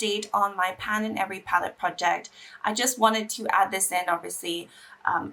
update on my Pan in Every palette project. I just wanted to add this in, obviously,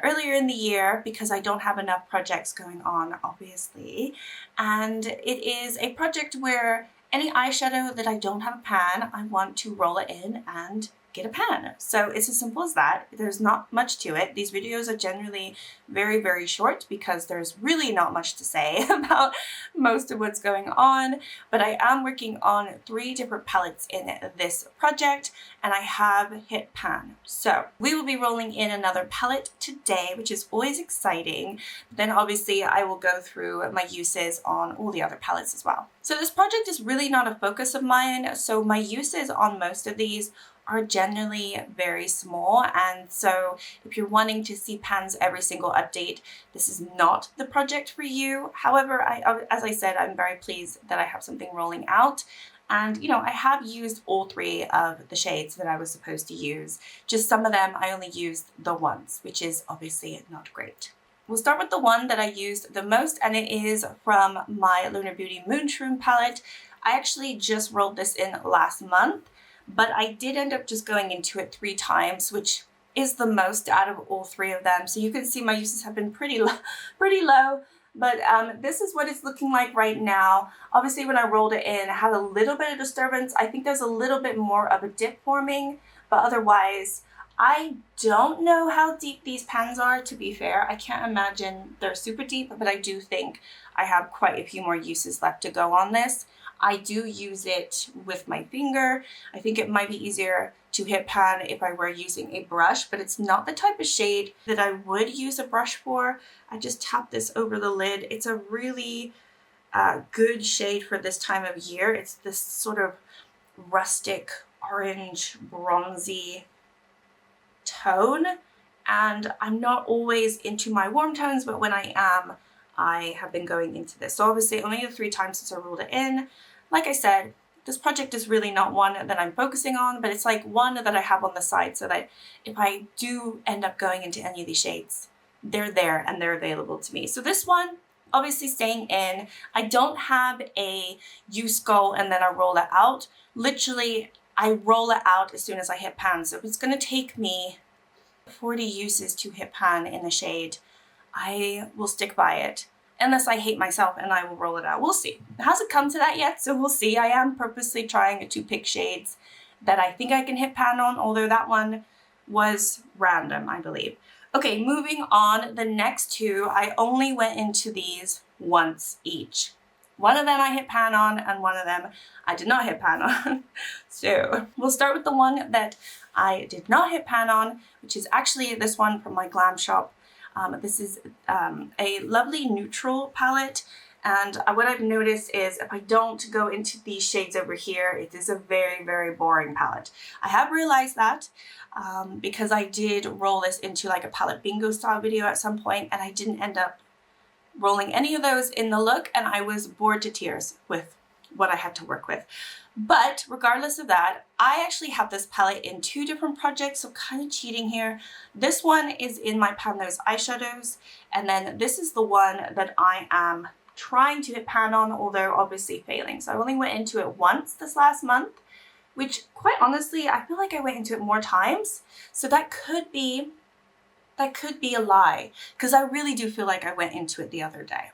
earlier in the year because I don't have enough projects going on, obviously. And it is a project where any eyeshadow that I don't have a pan, I want to roll it in and get a pan. So it's as simple as that. There's not much to it. These videos are generally very, very short because there's really not much to say about most of what's going on. But I am working on 3 different palettes in this project and I have hit pan. So we will be rolling in another palette today, which is always exciting. Then obviously I will go through my uses on all the other palettes as well. So this project is really not a focus of mine. So my uses on most of these are generally very small, and so if you're wanting to see pans every single update, this is not the project for you. However, as I said, I'm very pleased that I have something rolling out, and you know, I have used all 3 of the shades that I was supposed to use. Just some of them I only used the once, which is obviously not great. We'll start with the one that I used the most, and it is from my Lunar Beauty Moonshroom palette. I actually just rolled this in last month, but I did end up just going into it 3 times, which is the most out of all 3 of them. So you can see my uses have been pretty low, but this is what it's looking like right now. Obviously, when I rolled it in, I had a little bit of disturbance. I think there's a little bit more of a dip forming, but otherwise, I don't know how deep these pans are, to be fair. I can't imagine they're super deep, but I do think I have quite a few more uses left to go on this. I do use it with my finger. I think it might be easier to hit pan if I were using a brush, but it's not the type of shade that I would use a brush for. I just tap this over the lid. It's a really good shade for this time of year. It's this sort of rustic orange bronzy tone, and I'm not always into my warm tones, but when I am, I have been going into this. So obviously only the 3 times since I rolled it in. Like I said, this project is really not one that I'm focusing on, but it's like one that I have on the side so that if I do end up going into any of these shades, they're there and they're available to me. So this one, obviously staying in. I don't have a use goal and then I roll it out. Literally, I roll it out as soon as I hit pan. So if it's going to take me 40 uses to hit pan in the shade, I will stick by it. Unless I hate myself and I will roll it out. We'll see. It hasn't come to that yet, so we'll see. I am purposely trying to pick shades that I think I can hit pan on, although that one was random, I believe. Okay, moving on. The next 2, I only went into these once each. One of them I hit pan on, and one of them I did not hit pan on. So we'll start with the one that I did not hit pan on, which is actually this one from my glam shop. This is a lovely neutral palette, and what I've noticed is if I don't go into these shades over here, it is a very, very boring palette. I have realized that because I did roll this into like a palette bingo style video at some point, and I didn't end up rolling any of those in the look, and I was bored to tears with what I had to work with. But regardless of that, I actually have this palette in 2 different projects, so kind of cheating here. This one is in my Pan Those eyeshadows, and then this is the one that I am trying to hit pan on, although obviously failing. So I only went into it once this last month, which quite honestly, I feel like I went into it more times. So that could be a lie, because I really do feel like I went into it the other day.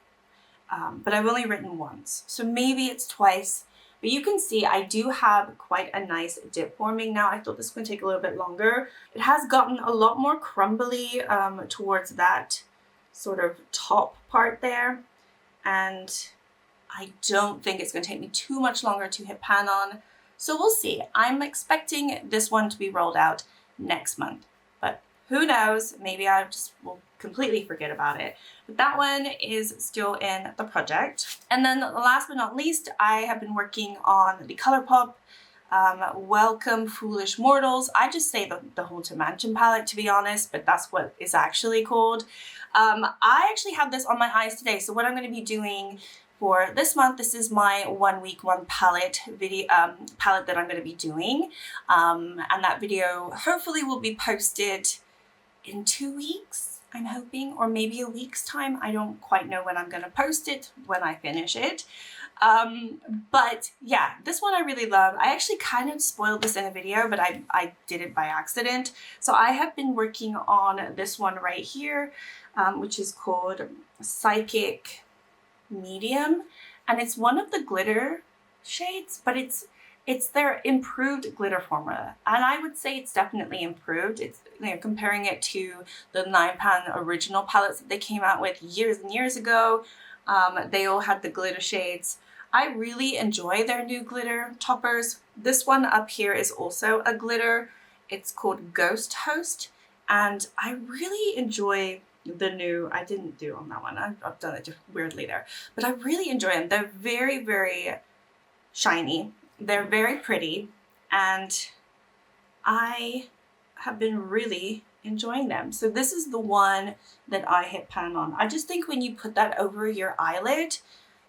But I've only written once, so maybe it's twice. But you can see I do have quite a nice dip forming now. I thought this was going to take a little bit longer. It has gotten a lot more crumbly towards that sort of top part there. And I don't think it's going to take me too much longer to hit pan on. So we'll see. I'm expecting this one to be rolled out next month. But who knows? Maybe I just will completely forget about it. But that one is still in the project. And then last but not least, I have been working on the ColourPop Welcome Foolish Mortals. I just say the Haunted Mansion palette, to be honest, but that's what it's actually called. I actually have this on my eyes today. So what I'm going to be doing for this month, this is my 1 week 1 palette video palette that I'm going to be doing. And that video hopefully will be posted in 2 weeks. I'm hoping, or maybe a week's time. I don't quite know when I'm going to post it, when I finish it. But yeah, this one I really love. I actually kind of spoiled this in a video, but I did it by accident. So I have been working on this one right here, which is called Psychic Medium. And it's one of the glitter shades, but it's their improved glitter formula, and I would say it's definitely improved. It's, you know, comparing it to the 9-pan original palettes that they came out with years and years ago. They all had the glitter shades. I really enjoy their new glitter toppers. This one up here is also a glitter. It's called Ghost Host, and I really enjoy the new, I didn't do on that one, I've done it weirdly there, but I really enjoy them. They're very, very shiny. They're very pretty, and I have been really enjoying them. So this is the one that I hit pan on. I just think when you put that over your eyelid,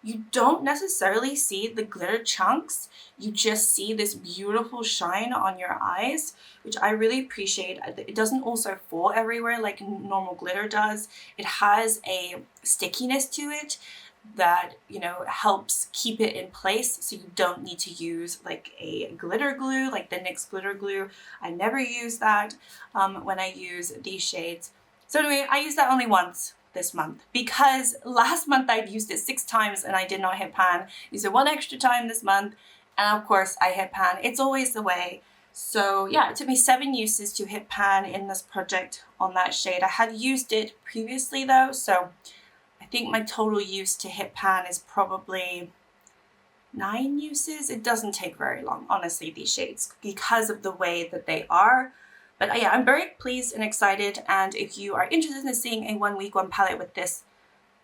you don't necessarily see the glitter chunks. You just see this beautiful shine on your eyes, which I really appreciate. It doesn't also fall everywhere like normal glitter does. It has a stickiness to it that, you know, helps keep it in place, so you don't need to use like a glitter glue, like the NYX glitter glue. I never use that when I use these shades. So anyway, I used that only once this month, because last month I'd used it 6 times and I did not hit pan. Used it 1 extra time this month, and of course I hit pan. It's always the way. So yeah, it took me 7 uses to hit pan in this project on that shade. I had used it previously though, so I think my total use to hit pan is probably 9 uses. It doesn't take very long, honestly, these shades, because of the way that they are. But yeah, I'm very pleased and excited, and if you are interested in seeing a 1 week 1 palette with this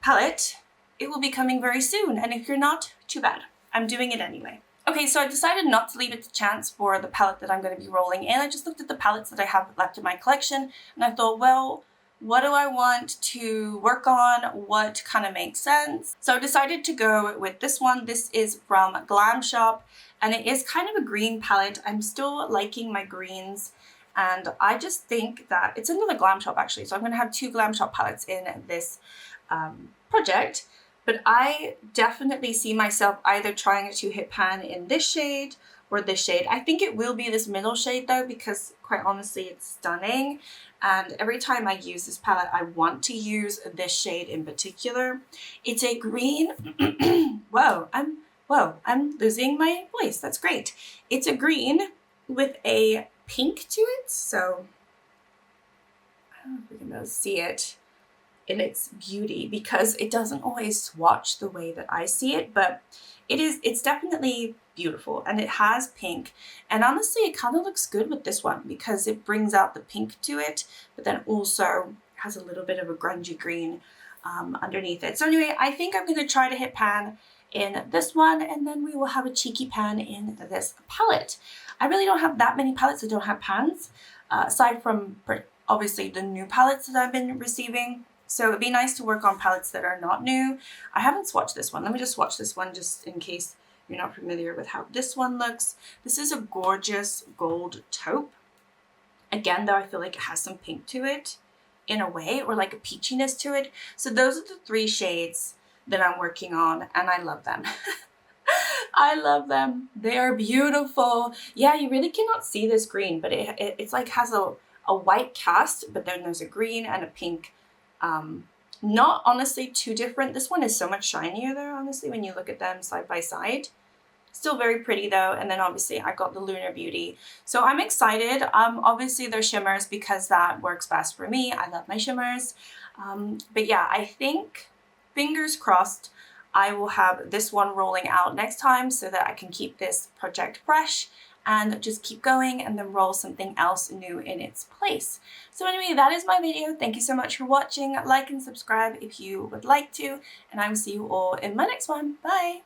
palette, it will be coming very soon. And if you're not, too bad. I'm doing it anyway. Okay, so I decided not to leave it to chance for the palette that I'm going to be rolling in. I just looked at the palettes that I have left in my collection, and I thought, well, what do I want to work on? What kind of makes sense? So I decided to go with this one. This is from Glam Shop, and it is kind of a green palette. I'm still liking my greens, and I just think that it's another Glam Shop actually. So I'm going to have 2 Glam Shop palettes in this project, but I definitely see myself either trying to hit pan in this shade or this shade. I think it will be this middle shade though, because quite honestly, it's stunning. And every time I use this palette, I want to use this shade in particular. It's a green. Whoa, I'm losing my voice. That's great. It's a green with a pink to it. So I don't know if we can be able to see it in its beauty, because it doesn't always swatch the way that I see it, but it's definitely beautiful, and it has pink, and honestly it kind of looks good with this one because it brings out the pink to it, but then also has a little bit of a grungy green underneath it. So anyway, I think I'm going to try to hit pan in this one, and then we will have a cheeky pan in this palette. I really don't have that many palettes that don't have pans, aside from obviously the new palettes that I've been receiving. So it'd be nice to work on palettes that are not new. I haven't swatched this one. Let me just swatch this one just in case you're not familiar with how this one looks. This is a gorgeous gold taupe. Again, though, I feel like it has some pink to it in a way, or like a peachiness to it. So those are the 3 shades that I'm working on, and I love them. I love them. They are beautiful. Yeah, you really cannot see this green, but it's like has a white cast, but then there's a green and a pink. Not honestly too different. This one is so much shinier though, honestly, when you look at them side by side. Still very pretty though. And then obviously I got the Lunar Beauty. So I'm excited. Obviously they're shimmers because that works best for me. I love my shimmers. But yeah, I think, fingers crossed, I will have this one rolling out next time so that I can keep this project fresh and just keep going and then roll something else new in its place. So anyway, that is my video. Thank you so much for watching. Like and subscribe if you would like to, and I will see you all in my next one. Bye!